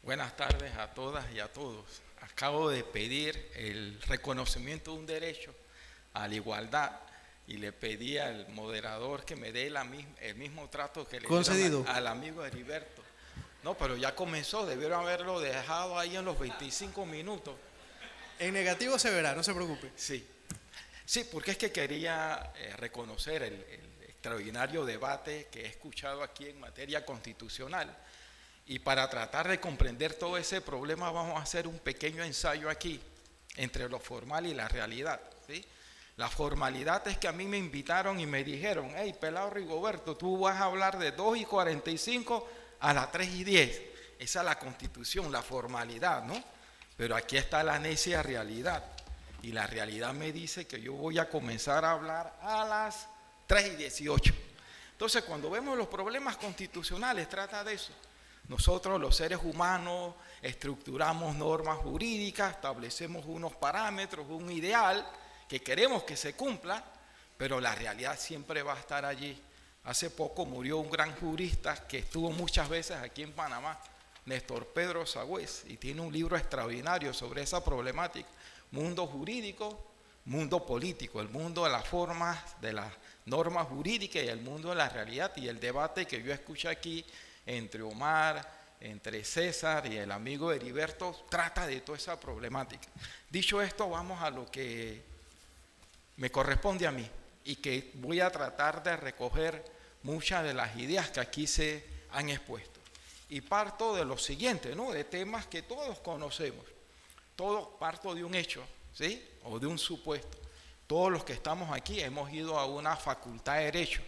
Buenas tardes a todas y a todos. Acabo de pedir el reconocimiento de un derecho a la igualdad y le pedí al moderador que me dé el mismo trato que le dieron Concedido. al amigo Heriberto. No, pero ya comenzó, debieron haberlo dejado ahí en los 25 minutos. En negativo se verá, no se preocupe. Sí, sí, porque es que quería reconocer el extraordinario debate que he escuchado aquí en materia constitucional. Y para tratar de comprender todo ese problema vamos a hacer un pequeño ensayo aquí entre lo formal y la realidad, ¿sí? La formalidad es que a mí me invitaron y me dijeron: hey, pelado Rigoberto, tú vas a hablar de 2:45 a las 3:10. Esa es la Constitución, la formalidad, ¿no? Pero aquí está la necia realidad. Y la realidad me dice que yo voy a comenzar a hablar a las 3:18. Entonces, cuando vemos los problemas constitucionales, trata de eso. Nosotros, los seres humanos, estructuramos normas jurídicas, establecemos unos parámetros, un ideal que queremos que se cumpla, pero la realidad siempre va a estar allí. Hace poco murió un gran jurista que estuvo muchas veces aquí en Panamá, Néstor Pedro Sagüez, y tiene un libro extraordinario sobre esa problemática: mundo jurídico, mundo político, el mundo de las formas, de las normas jurídicas, y el mundo de la realidad. Y el debate que yo escuché aquí entre Omar, entre César y el amigo Heriberto trata de toda esa problemática. Dicho esto, vamos a lo que me corresponde a mí y que voy a tratar de recoger muchas de las ideas que aquí se han expuesto. Y parto de lo siguiente, ¿no? De temas que todos conocemos. Parto de un hecho, ¿sí? O de un supuesto. Todos los que estamos aquí hemos ido a una facultad de Derecho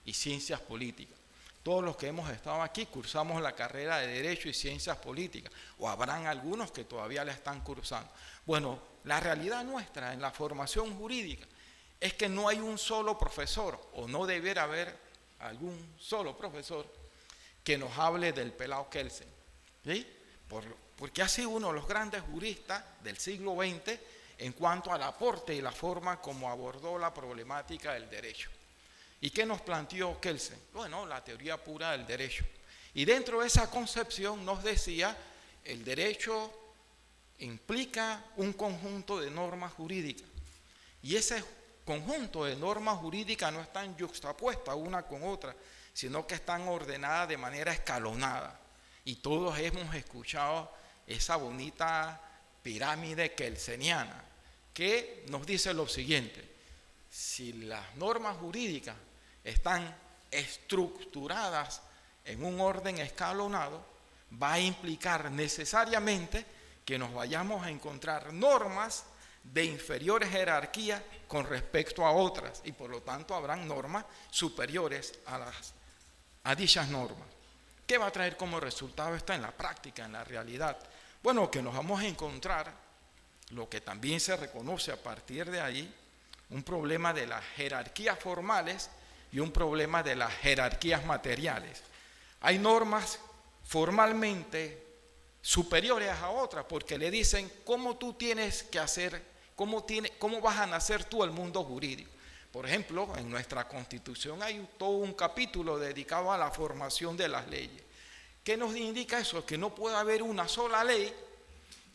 y Ciencias Políticas. Todos los que hemos estado aquí cursamos la carrera de Derecho y Ciencias Políticas, o habrán algunos que todavía la están cursando. Bueno, la realidad nuestra en la formación jurídica es que no hay un solo profesor, o no debiera haber algún solo profesor que nos hable del pelao Kelsen, ¿sí? Porque ha sido uno de los grandes juristas del siglo XX en cuanto al aporte y la forma como abordó la problemática del derecho. ¿Y qué nos planteó Kelsen? Bueno, la teoría pura del derecho. Y dentro de esa concepción nos decía: el derecho implica un conjunto de normas jurídicas. Y ese conjunto de normas jurídicas no están yuxtapuestas una con otra, sino que están ordenadas de manera escalonada. Y todos hemos escuchado esa bonita pirámide kelseniana, que nos dice lo siguiente: si las normas jurídicas están estructuradas en un orden escalonado, va a implicar necesariamente que nos vayamos a encontrar normas de inferiores jerarquías con respecto a otras, y por lo tanto habrán normas superiores a dichas normas. ¿Qué va a traer como resultado esto en la práctica, en la realidad? Bueno, que nos vamos a encontrar lo que también se reconoce a partir de ahí: un problema de las jerarquías formales y un problema de las jerarquías materiales. Hay normas formalmente superiores a otras porque le dicen cómo tú tienes que hacer, cómo vas a nacer tú al mundo jurídico. Por ejemplo, en nuestra Constitución hay todo un capítulo dedicado a la formación de las leyes. ¿Qué nos indica eso? Que no puede haber una sola ley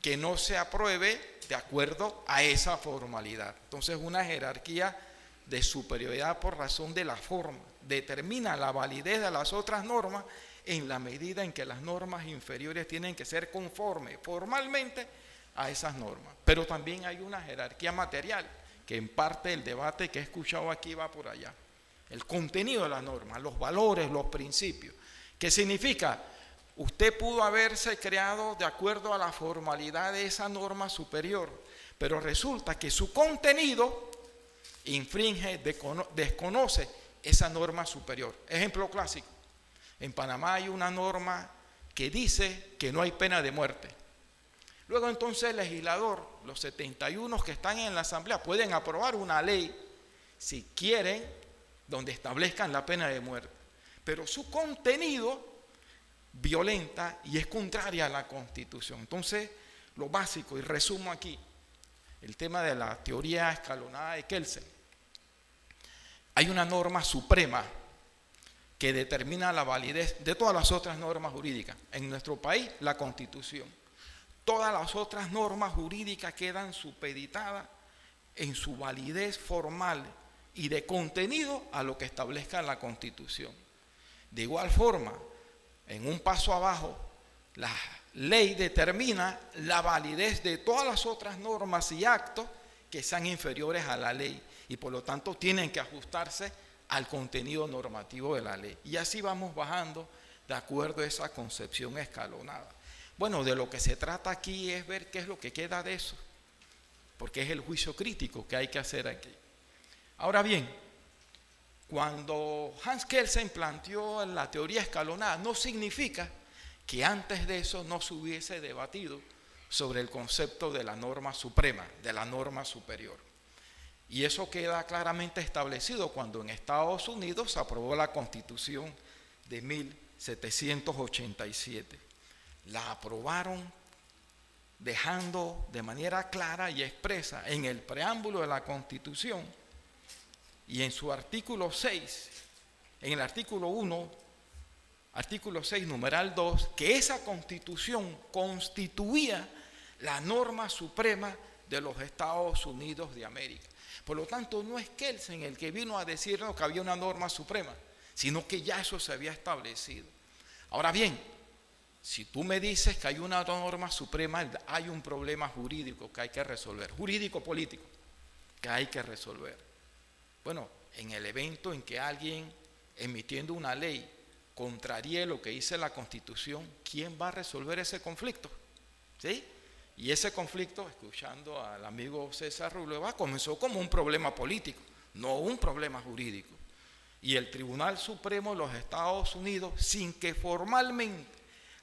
que no se apruebe de acuerdo a esa formalidad. Entonces, una jerarquía de superioridad por razón de la forma determina la validez de las otras normas en la medida en que las normas inferiores tienen que ser conformes formalmente a esas normas. Pero también hay una jerarquía material, que en parte del debate que he escuchado aquí va por allá. El contenido de las normas, los valores, los principios. ¿Qué significa? Usted pudo haberse creado de acuerdo a la formalidad de esa norma superior, pero resulta que su contenido infringe, desconoce esa norma superior. Ejemplo clásico: en Panamá hay una norma que dice que no hay pena de muerte. Luego entonces el legislador, los 71 que están en la asamblea, pueden aprobar una ley, si quieren, donde establezcan la pena de muerte, pero su contenido violenta y es contraria a la Constitución. Entonces, lo básico, y resumo aquí el tema de la teoría escalonada de Kelsen: hay una norma suprema que determina la validez de todas las otras normas jurídicas. En nuestro país, la Constitución. Todas las otras normas jurídicas quedan supeditadas en su validez formal y de contenido a lo que establezca la Constitución. De igual forma, en un paso abajo, la ley determina la validez de todas las otras normas y actos que sean inferiores a la ley y por lo tanto tienen que ajustarse al contenido normativo de la ley. Y así vamos bajando de acuerdo a esa concepción escalonada. Bueno, de lo que se trata aquí es ver qué es lo que queda de eso, porque es el juicio crítico que hay que hacer aquí. Ahora bien, cuando Hans Kelsen planteó la teoría escalonada, no significa que antes de eso no se hubiese debatido sobre el concepto de la norma suprema, de la norma superior. Y eso queda claramente establecido cuando en Estados Unidos se aprobó la Constitución de 1787. La aprobaron dejando de manera clara y expresa en el preámbulo de la Constitución y en su artículo 6, en el artículo 1, artículo 6, numeral 2, que esa Constitución constituía la norma suprema de los Estados Unidos de América. Por lo tanto, no es Kelsen el que vino a decirnos que había una norma suprema, sino que ya eso se había establecido. Ahora bien, si tú me dices que hay una norma suprema, hay un problema jurídico que hay que resolver, jurídico-político, que hay que resolver. Bueno, en el evento en que alguien emitiendo una ley contraríe lo que dice la Constitución, ¿quién va a resolver ese conflicto? ¿Sí? Y ese conflicto, escuchando al amigo César Rubleva, comenzó como un problema político, no un problema jurídico. Y el Tribunal Supremo de los Estados Unidos, sin que formalmente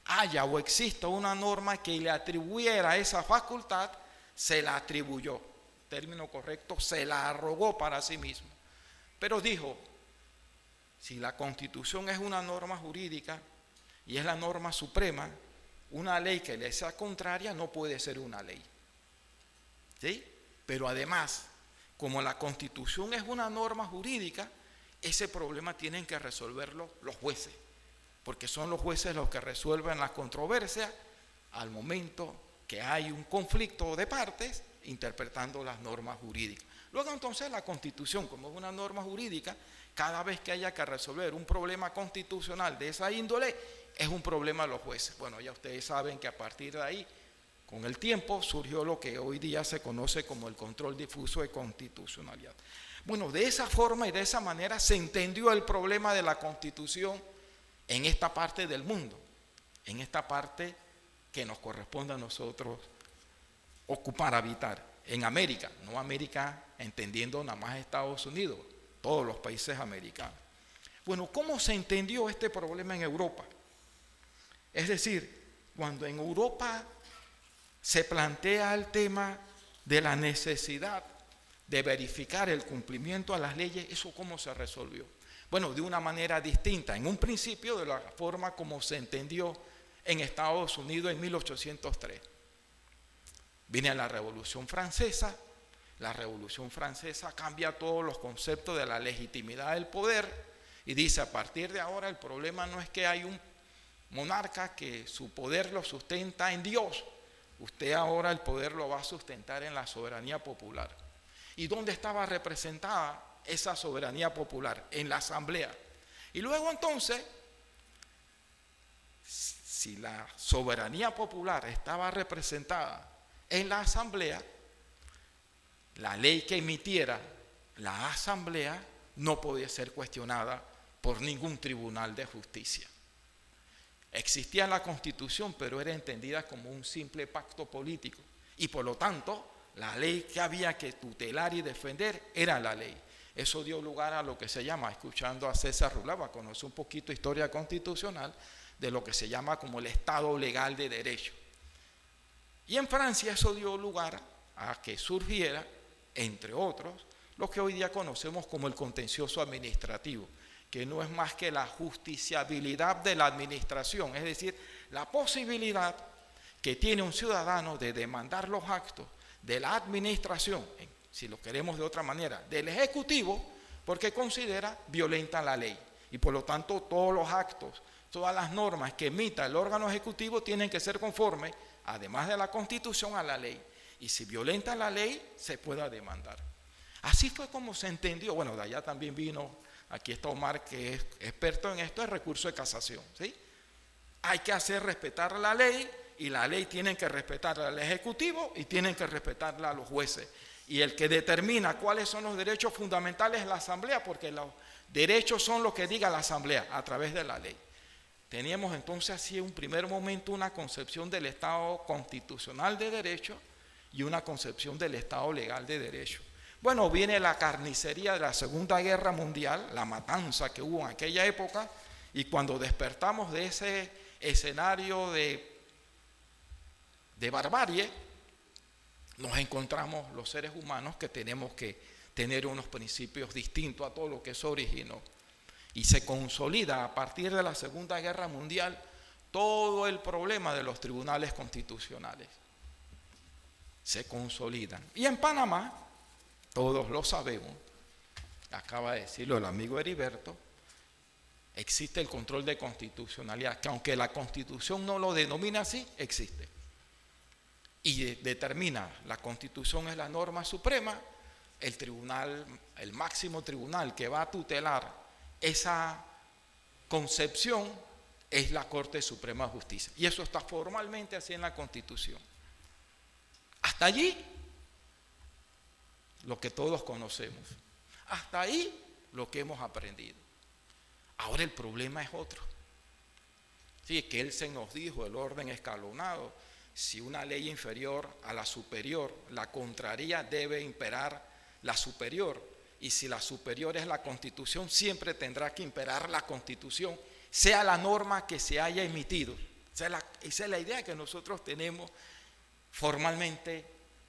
haya o exista una norma que le atribuyera esa facultad, se la atribuyó. Término correcto, se la arrogó para sí mismo. Pero dijo, si la Constitución es una norma jurídica y es la norma suprema, una ley que le sea contraria no puede ser una ley. ¿Sí? Pero además, como la Constitución es una norma jurídica, ese problema tienen que resolverlo los jueces, porque son los jueces los que resuelven las controversias al momento que hay un conflicto de partes interpretando las normas jurídicas. Luego entonces la Constitución, como es una norma jurídica, cada vez que haya que resolver un problema constitucional de esa índole, es un problema de los jueces. Bueno, ya ustedes saben que a partir de ahí, con el tiempo, surgió lo que hoy día se conoce como el control difuso de constitucionalidad. Bueno, de esa forma y de esa manera se entendió el problema de la Constitución en esta parte del mundo, en esta parte que nos corresponde a nosotros ocupar, habitar, en América, no América entendiendo nada más Estados Unidos, todos los países americanos. Bueno, ¿cómo se entendió este problema en Europa? Es decir, cuando en Europa se plantea el tema de la necesidad de verificar el cumplimiento a las leyes, ¿eso cómo se resolvió? Bueno, de una manera distinta, en un principio de la forma como se entendió en Estados Unidos en 1803. Viene la Revolución Francesa cambia todos los conceptos de la legitimidad del poder y dice, a partir de ahora el problema no es que hay un monarca que su poder lo sustenta en Dios, usted ahora el poder lo va a sustentar en la soberanía popular. ¿Y dónde estaba representada esa soberanía popular? En la asamblea. Y luego entonces, si la soberanía popular estaba representada en la asamblea, la ley que emitiera la asamblea no podía ser cuestionada por ningún tribunal de justicia. Existía la Constitución, pero era entendida como un simple pacto político. Y por lo tanto, la ley que había que tutelar y defender era la ley. Eso dio lugar a lo que se llama, escuchando a César Rubleva, conoce un poquito historia constitucional, de lo que se llama como el Estado legal de derecho. Y en Francia eso dio lugar a que surgiera, entre otros, lo que hoy día conocemos como el contencioso administrativo, que no es más que la justiciabilidad de la administración, es decir, la posibilidad que tiene un ciudadano de demandar los actos de la administración, si lo queremos de otra manera, del Ejecutivo, porque considera violenta la ley. Y por lo tanto todos los actos, todas las normas que emita el órgano ejecutivo tienen que ser conformes, además de la Constitución, a la ley. Y si violenta la ley, se pueda demandar. Así fue como se entendió. Bueno, de allá también vino, aquí está Omar, que es experto en esto, el recurso de casación, ¿sí? Hay que hacer respetar la ley, y la ley tienen que respetarla al Ejecutivo y tienen que respetarla a los jueces. Y el que determina cuáles son los derechos fundamentales es la Asamblea, porque los derechos son lo que diga la Asamblea a través de la ley. Teníamos entonces así en un primer momento una concepción del Estado constitucional de derecho y una concepción del Estado legal de derecho. Bueno, viene la carnicería de la Segunda Guerra Mundial, la matanza que hubo en aquella época, y cuando despertamos de ese escenario de barbarie, nos encontramos los seres humanos que tenemos que tener unos principios distintos a todo lo que se originó. Y se consolida a partir de la Segunda Guerra Mundial todo el problema de los tribunales constitucionales. Se consolidan. Y en Panamá, todos lo sabemos, acaba de decirlo el amigo Heriberto, existe el control de constitucionalidad, que aunque la Constitución no lo denomina así, existe. Y determina, la Constitución es la norma suprema, el tribunal, el máximo tribunal que va a tutelar esa concepción es la Corte Suprema de Justicia. Y eso está formalmente así en la Constitución. Hasta allí, lo que todos conocemos. Hasta ahí, lo que hemos aprendido. Ahora el problema es otro. Sí, que él se nos dijo, el orden escalonado. Si una ley inferior a la superior la contraría, debe imperar la superior. Y si la superior es la Constitución, siempre tendrá que imperar la Constitución, sea la norma que se haya emitido. Esa es la idea que nosotros tenemos formalmente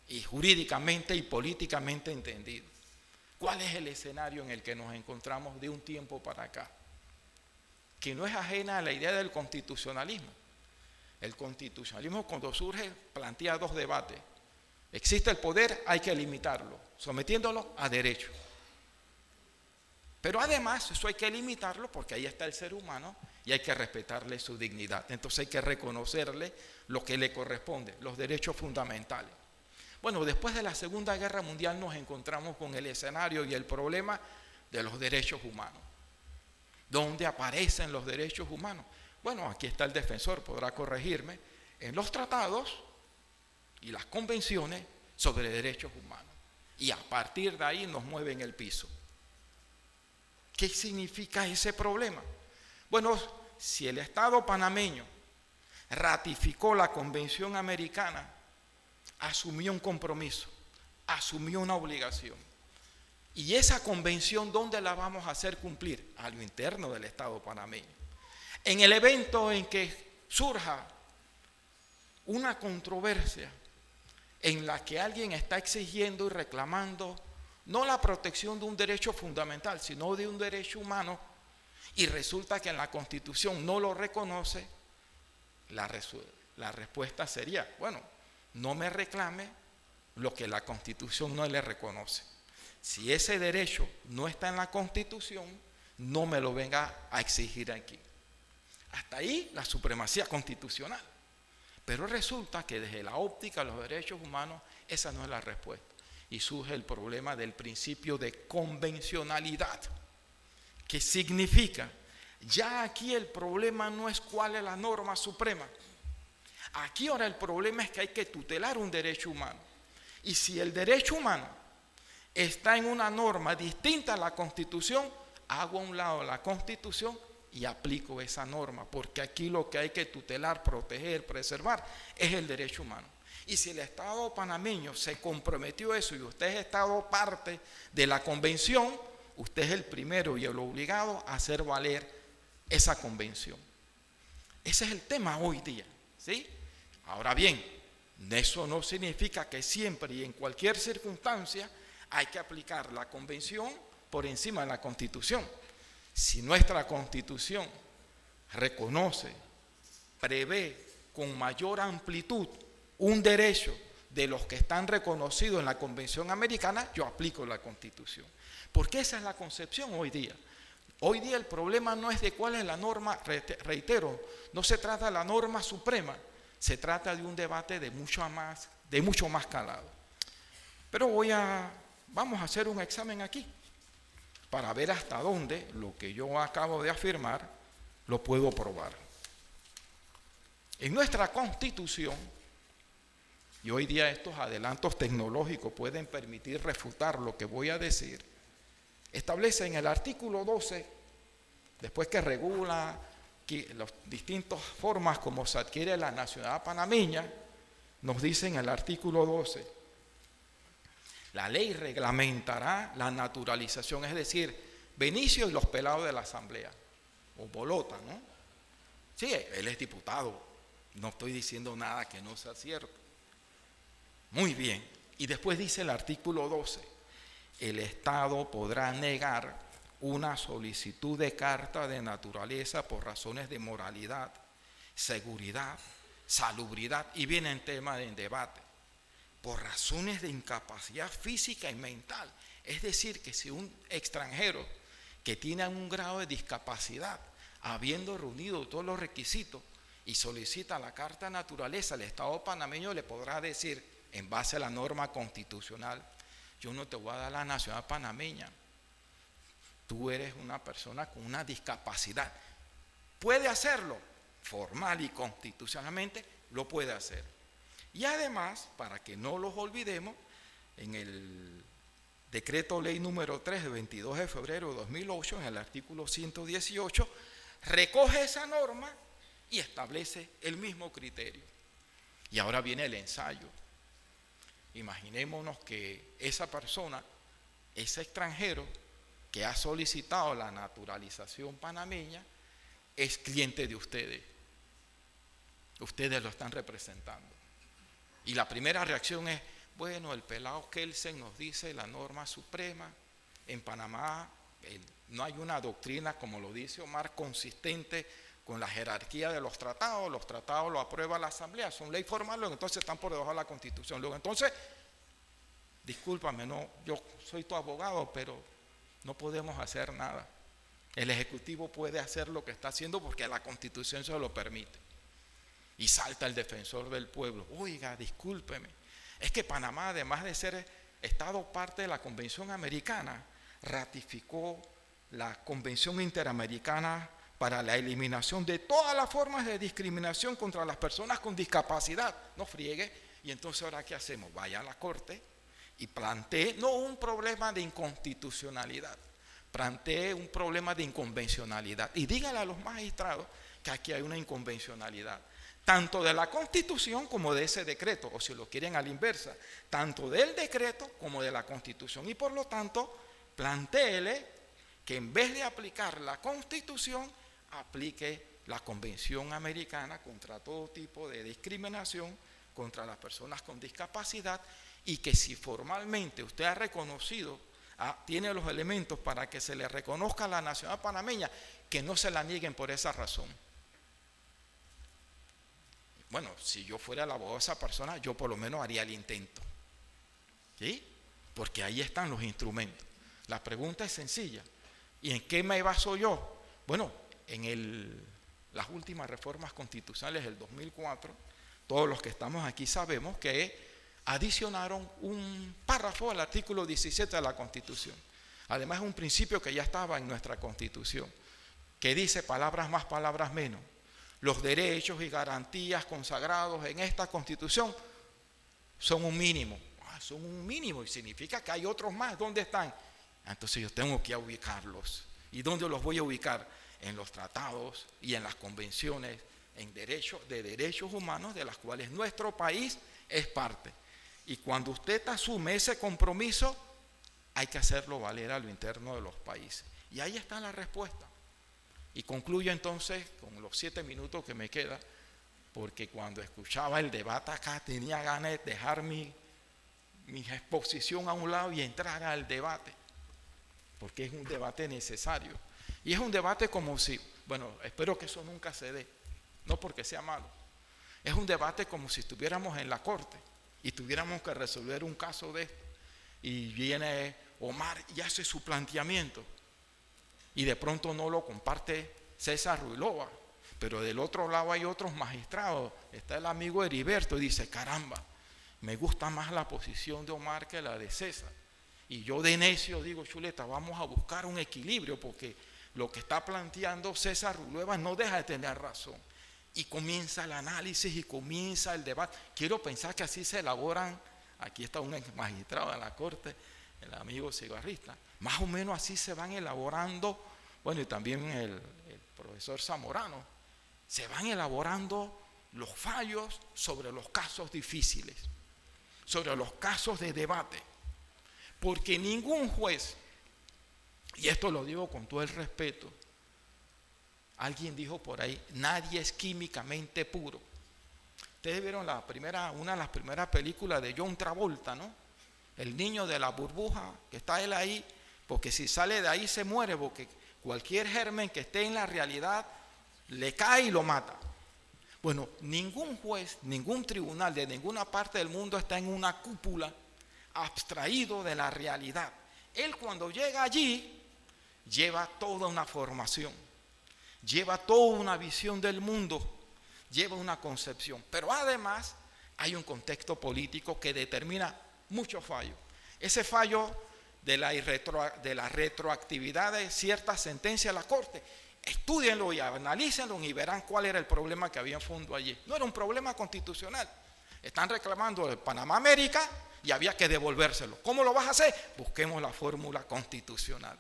y jurídicamente y políticamente entendido. ¿Cuál es el escenario en el que nos encontramos de un tiempo para acá? Que no es ajena a la idea del constitucionalismo. El constitucionalismo, cuando surge, plantea dos debates. Existe el poder, hay que limitarlo, sometiéndolo a derecho. Pero además, eso hay que limitarlo porque ahí está el ser humano y hay que respetarle su dignidad. Entonces hay que reconocerle lo que le corresponde, los derechos fundamentales. Bueno, después de la Segunda Guerra Mundial nos encontramos con el escenario y el problema de los derechos humanos. ¿Dónde aparecen los derechos humanos? Bueno, aquí está el defensor, podrá corregirme, en los tratados y las convenciones sobre derechos humanos. Y a partir de ahí nos mueven el piso. ¿Qué significa ese problema? Bueno, si el Estado panameño ratificó la Convención Americana, asumió un compromiso, asumió una obligación. Y esa convención, ¿dónde la vamos a hacer cumplir? A lo interno del Estado panameño. En el evento en que surja una controversia en la que alguien está exigiendo y reclamando no la protección de un derecho fundamental, sino de un derecho humano, y resulta que en la Constitución no lo reconoce, la respuesta sería, bueno, no me reclame lo que la Constitución no le reconoce. Si ese derecho no está en la Constitución, no me lo venga a exigir aquí. Hasta ahí la supremacía constitucional. Pero resulta que desde la óptica de los derechos humanos, esa no es la respuesta. Y surge el problema del principio de convencionalidad. ¿Qué significa? Ya aquí el problema no es cuál es la norma suprema. Aquí ahora el problema es que hay que tutelar un derecho humano. Y si el derecho humano está en una norma distinta a la Constitución, hago a un lado la Constitución y aplico esa norma, porque aquí lo que hay que tutelar, proteger, preservar es el derecho humano. Y si el Estado panameño se comprometió a eso y usted es Estado parte de la convención, usted es el primero y el obligado a hacer valer esa convención. Ese es el tema hoy día, ¿sí? Ahora bien, eso no significa que siempre y en cualquier circunstancia hay que aplicar la convención por encima de la Constitución. Si nuestra Constitución reconoce, prevé con mayor amplitud un derecho de los que están reconocidos en la Convención Americana, yo aplico la Constitución. Porque esa es la concepción hoy día. Hoy día el problema no es de cuál es la norma, reitero, no se trata de la norma suprema, se trata de un debate de mucho más calado. Pero vamos a hacer un examen aquí para ver hasta dónde lo que yo acabo de afirmar lo puedo probar. En nuestra Constitución, y hoy día estos adelantos tecnológicos pueden permitir refutar lo que voy a decir, establece en el artículo 12, después que regula las distintas formas como se adquiere la nacionalidad panameña, nos dice en el artículo 12, la ley reglamentará la naturalización, es decir, Benicio y los pelados de la asamblea, o Bolota, ¿no? Sí, él es diputado, no estoy diciendo nada que no sea cierto. Muy bien, y después dice el artículo 12, el Estado podrá negar una solicitud de carta de naturaleza por razones de moralidad, seguridad, salubridad, y viene en tema de debate, por razones de incapacidad física y mental. Es decir, que si un extranjero que tiene un grado de discapacidad, habiendo reunido todos los requisitos y solicita la carta de naturaleza, el Estado panameño le podrá decir, en base a la norma constitucional, yo no te voy a dar la nacionalidad panameña, tú eres una persona con una discapacidad. Puede hacerlo, formal y constitucionalmente lo puede hacer. Y además, para que no los olvidemos, en el decreto ley número 3 de 22 de febrero de 2008, en el artículo 118, recoge esa norma y establece el mismo criterio. Y ahora viene el ensayo. Imaginémonos que esa persona, ese extranjero que ha solicitado la naturalización panameña, es cliente de ustedes. Ustedes lo están representando. Y la primera reacción es, bueno, el pelado Kelsen nos dice la norma suprema. En Panamá no hay una doctrina, como lo dice Omar, consistente con la jerarquía de los tratados lo aprueba la Asamblea, son ley formal, luego entonces están por debajo de la Constitución. Luego entonces, discúlpame, no, yo soy tu abogado, pero no podemos hacer nada. El Ejecutivo puede hacer lo que está haciendo porque la Constitución se lo permite. Y salta el defensor del pueblo, oiga, discúlpeme, es que Panamá, además de ser Estado parte de la Convención Americana, ratificó la Convención Interamericana para la eliminación de todas las formas de discriminación contra las personas con discapacidad. No friegue. Y entonces, ¿ahora qué hacemos? Vaya a la Corte y plantee no un problema de inconstitucionalidad, plantee un problema de inconvencionalidad. Y dígale a los magistrados que aquí hay una inconvencionalidad, tanto de la Constitución como de ese decreto, o si lo quieren a la inversa, tanto del decreto como de la Constitución. Y por lo tanto, plantéele que en vez de aplicar la Constitución, aplique la Convención Americana contra todo tipo de discriminación contra las personas con discapacidad, y que si formalmente usted ha reconocido, tiene los elementos para que se le reconozca la nacionalidad panameña, que no se la nieguen por esa razón. Bueno, si yo fuera el abogado de esa persona, yo por lo menos haría el intento, ¿sí? Porque ahí están los instrumentos. La pregunta es sencilla, ¿y en qué me baso yo? Bueno, en las últimas reformas constitucionales del 2004, todos los que estamos aquí sabemos que adicionaron un párrafo al artículo 17 de la Constitución. Además es un principio que ya estaba en nuestra Constitución, que dice palabras más, palabras menos. Los derechos y garantías consagrados en esta Constitución son un mínimo. Son un mínimo y significa que hay otros más. ¿Dónde están? Entonces yo tengo que ubicarlos. ¿Y dónde los voy a ubicar? En los tratados y en las convenciones de derechos humanos de las cuales nuestro país es parte. Y cuando usted asume ese compromiso, hay que hacerlo valer a lo interno de los países. Y ahí está la respuesta. Y concluyo entonces con los 7 minutos que me queda, porque cuando escuchaba el debate acá tenía ganas de dejar mi exposición a un lado y entrar al debate, porque es un debate necesario. Y es un debate como si, bueno, espero que eso nunca se dé, no porque sea malo. Es un debate como si estuviéramos en la corte y tuviéramos que resolver un caso de esto. Y viene Omar y hace su planteamiento. y de pronto no lo comparte César Ruilova, pero del otro lado hay otros magistrados. Está el amigo Heriberto y dice, caramba, me gusta más la posición de Omar que la de César. Y yo de necio digo, chuleta, vamos a buscar un equilibrio, porque lo que está planteando César Ruilova no deja de tener razón. Y comienza el análisis y comienza el debate. Quiero pensar que así se elaboran, aquí está un ex magistrado de la Corte, el amigo cigarrista, más o menos así se van elaborando, bueno, y también el profesor Zamorano, se van elaborando los fallos sobre los casos difíciles, sobre los casos de debate, porque ningún juez, y esto lo digo con todo el respeto, alguien dijo por ahí, nadie es químicamente puro. Ustedes vieron una de las primeras películas de John Travolta, ¿no? El niño de la burbuja, que está él ahí, porque si sale de ahí se muere, porque cualquier germen que esté en la realidad le cae y lo mata. Bueno, ningún juez, ningún tribunal de ninguna parte del mundo está en una cúpula abstraído de la realidad. Él cuando llega allí, lleva toda una formación, lleva toda una visión del mundo, lleva una concepción, pero además hay un contexto político que determina muchos fallos. Ese fallo de la retroactividad de ciertas sentencias de la Corte, estúdienlo y analícenlo y verán cuál era el problema que había en fondo allí. No era un problema constitucional. Están reclamando el Panamá América y había que devolvérselo. ¿Cómo lo vas a hacer? Busquemos la fórmula constitucional.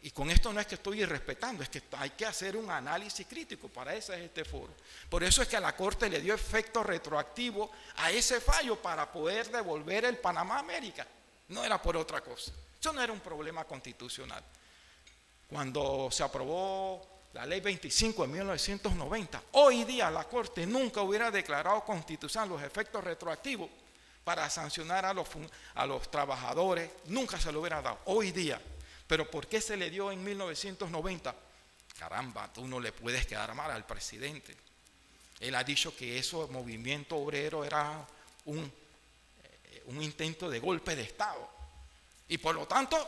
Y con esto no es que estoy irrespetando, es que hay que hacer un análisis crítico, para eso es este foro. Por eso es que a la Corte le dio efecto retroactivo a ese fallo para poder devolver el Panamá América. No era por otra cosa, eso no era un problema constitucional. Cuando se aprobó la ley 25 de 1990, hoy día la Corte nunca hubiera declarado constitucional los efectos retroactivos para sancionar a los trabajadores, nunca se lo hubiera dado, hoy día. Pero ¿por qué se le dio en 1990? Caramba, tú no le puedes quedar mal al presidente. Él ha dicho que ese movimiento obrero era un intento de golpe de Estado. Y por lo tanto,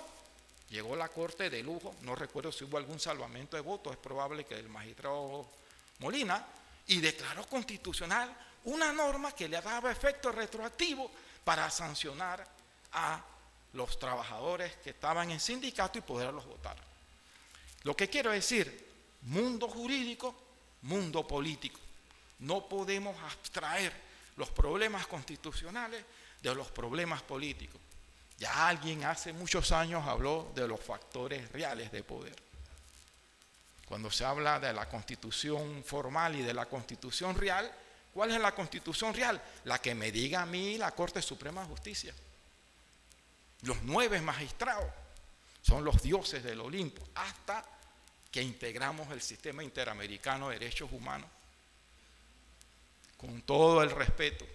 llegó la Corte de lujo, no recuerdo si hubo algún salvamento de votos, es probable que el magistrado Molina, y declaró constitucional una norma que le daba efecto retroactivo para sancionar a los trabajadores que estaban en sindicato y poderlos votar. Lo que quiero decir, mundo jurídico, mundo político. No podemos abstraer los problemas constitucionales de los problemas políticos. Ya alguien hace muchos años habló de los factores reales de poder. Cuando se habla de la constitución formal y de la constitución real, ¿cuál es la constitución real? La que me diga a mí la Corte Suprema de Justicia. Los 9 magistrados son los dioses del Olimpo, hasta que integramos el sistema interamericano de derechos humanos. Con todo el respeto,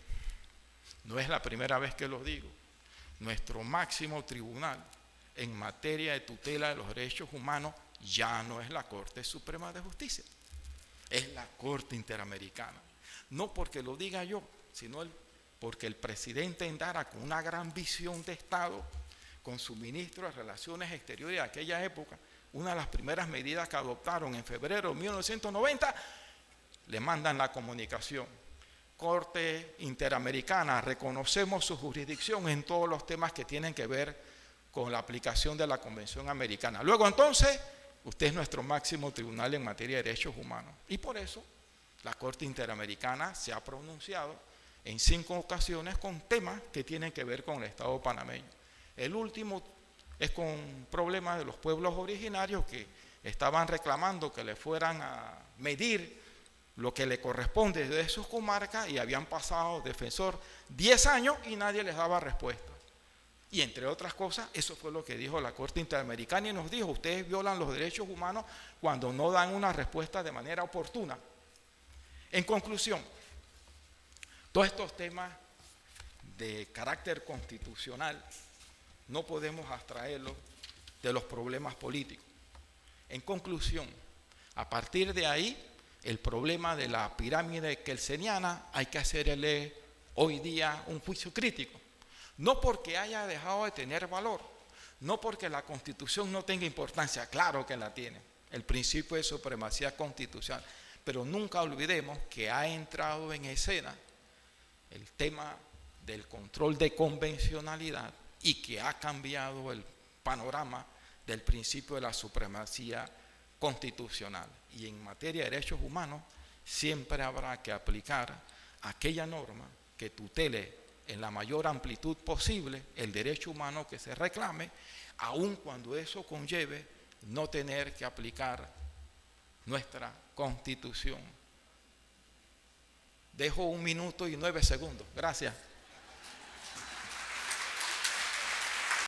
no es la primera vez que lo digo, nuestro máximo tribunal en materia de tutela de los derechos humanos ya no es la Corte Suprema de Justicia, es la Corte Interamericana. No porque lo diga yo, sino porque el presidente Endara, con una gran visión de Estado, con su ministro de Relaciones Exteriores de aquella época, una de las primeras medidas que adoptaron en febrero de 1990, le mandan la comunicación. Corte Interamericana, reconocemos su jurisdicción en todos los temas que tienen que ver con la aplicación de la Convención Americana. Luego entonces, usted es nuestro máximo tribunal en materia de derechos humanos. Y por eso, la Corte Interamericana se ha pronunciado en 5 ocasiones con temas que tienen que ver con el Estado panameño. El último es con problemas de los pueblos originarios que estaban reclamando que le fueran a medir lo que le corresponde de sus comarcas y habían pasado defensor 10 años y nadie les daba respuesta. Y entre otras cosas, eso fue lo que dijo la Corte Interamericana y nos dijo, ustedes violan los derechos humanos cuando no dan una respuesta de manera oportuna. En conclusión, todos estos temas de carácter constitucional no podemos abstraerlos de los problemas políticos. En conclusión, a partir de ahí, el problema de la pirámide kelseniana hay que hacerle hoy día un juicio crítico. No porque haya dejado de tener valor, No porque la Constitución no tenga importancia, claro que la tiene, el principio de supremacía constitucional, pero nunca olvidemos que ha entrado en escena el tema del control de convencionalidad y que ha cambiado el panorama del principio de la supremacía constitucional. Y en materia de derechos humanos siempre habrá que aplicar aquella norma que tutele en la mayor amplitud posible el derecho humano que se reclame, aun cuando eso conlleve no tener que aplicar nuestra Constitución. Dejo 1 minuto y 9 segundos. Gracias.